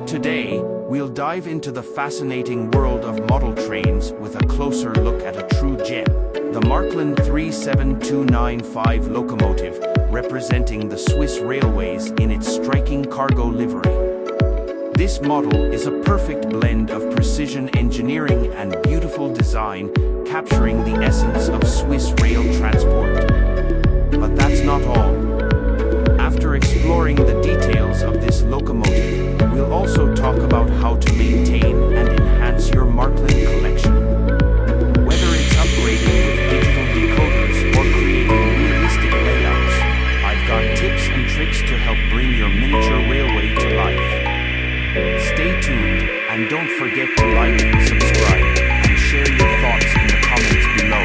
Today, we'll dive into the fascinating world of model trains with a closer look at a true gem, the Märklin 37295 locomotive, representing the Swiss railways in its striking cargo livery. This model is a perfect blend of precision engineering and beautiful design, capturing the essence of Swiss rail transport. But that's not all. After exploring the details of this locomotive, we'll also talk about how to maintain and enhance your Märklin collection. Whether it's upgrading with digital decoders or creating realistic layouts, I've got tips and tricks to help bring your miniature railway to life. Stay tuned, and don't forget to like, subscribe, and share your thoughts in the comments below.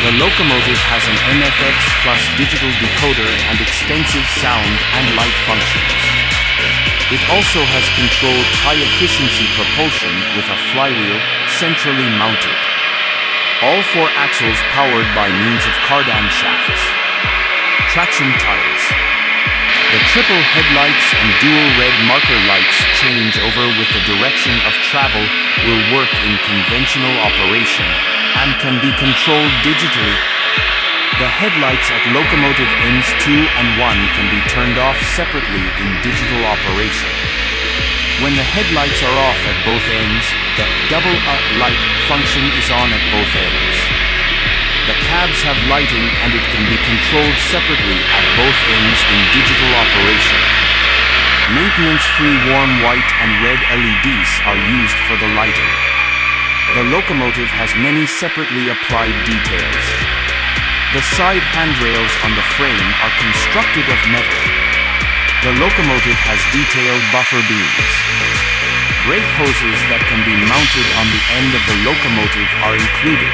The locomotive has an MFX plus digital decoder and extensive sound and light functions. It also has controlled high-efficiency propulsion with a flywheel centrally mounted. All 4 axles powered by means of cardan shafts. Traction tires. The triple headlights and dual red marker lights change over with the direction of travel will work in conventional operation and can be controlled digitally. The headlights at locomotive ends 2 and 1 can be turned off separately in digital operation. When the headlights are off at both ends, the double up light function is on at both ends. The cabs have lighting and it can be controlled separately at both ends in digital operation. Maintenance-free warm white and red LEDs are used for the lighting. The locomotive has many separately applied details. The side handrails on the frame are constructed of metal. The locomotive has detailed buffer beams. Brake hoses that can be mounted on the end of the locomotive are included.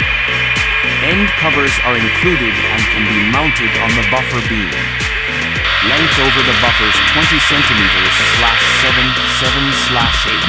End covers are included and can be mounted on the buffer beam. Length over the buffers 20 centimeters /7/7/8.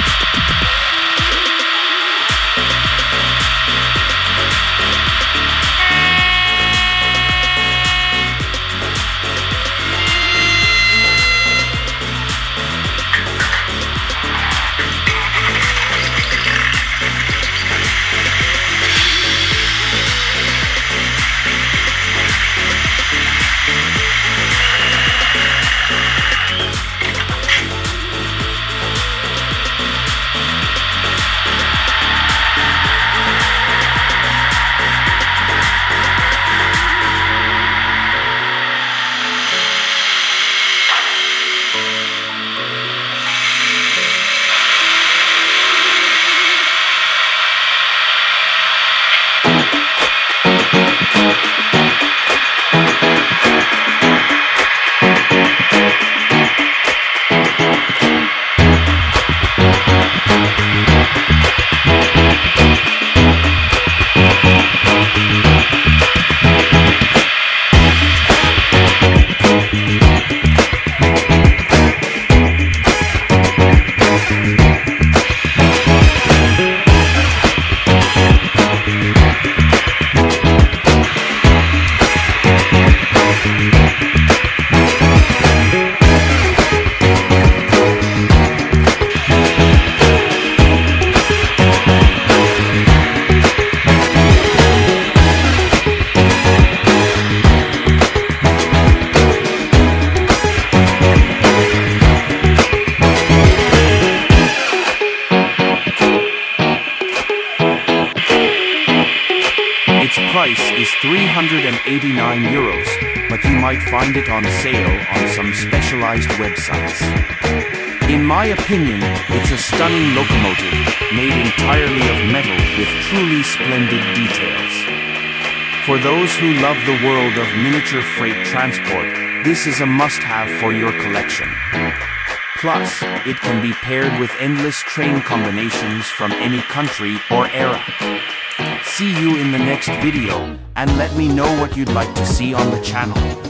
price is €389, but you might might find it on sale on some specialized websites. In my opinion, it's a stunning locomotive, made entirely of metal with truly splendid details. For those who love the world of miniature freight transport, this is a must-have for your collection. Plus, it can be paired with endless train combinations from any country or era. See you in the next video, and let me know what you'd like to see on the channel.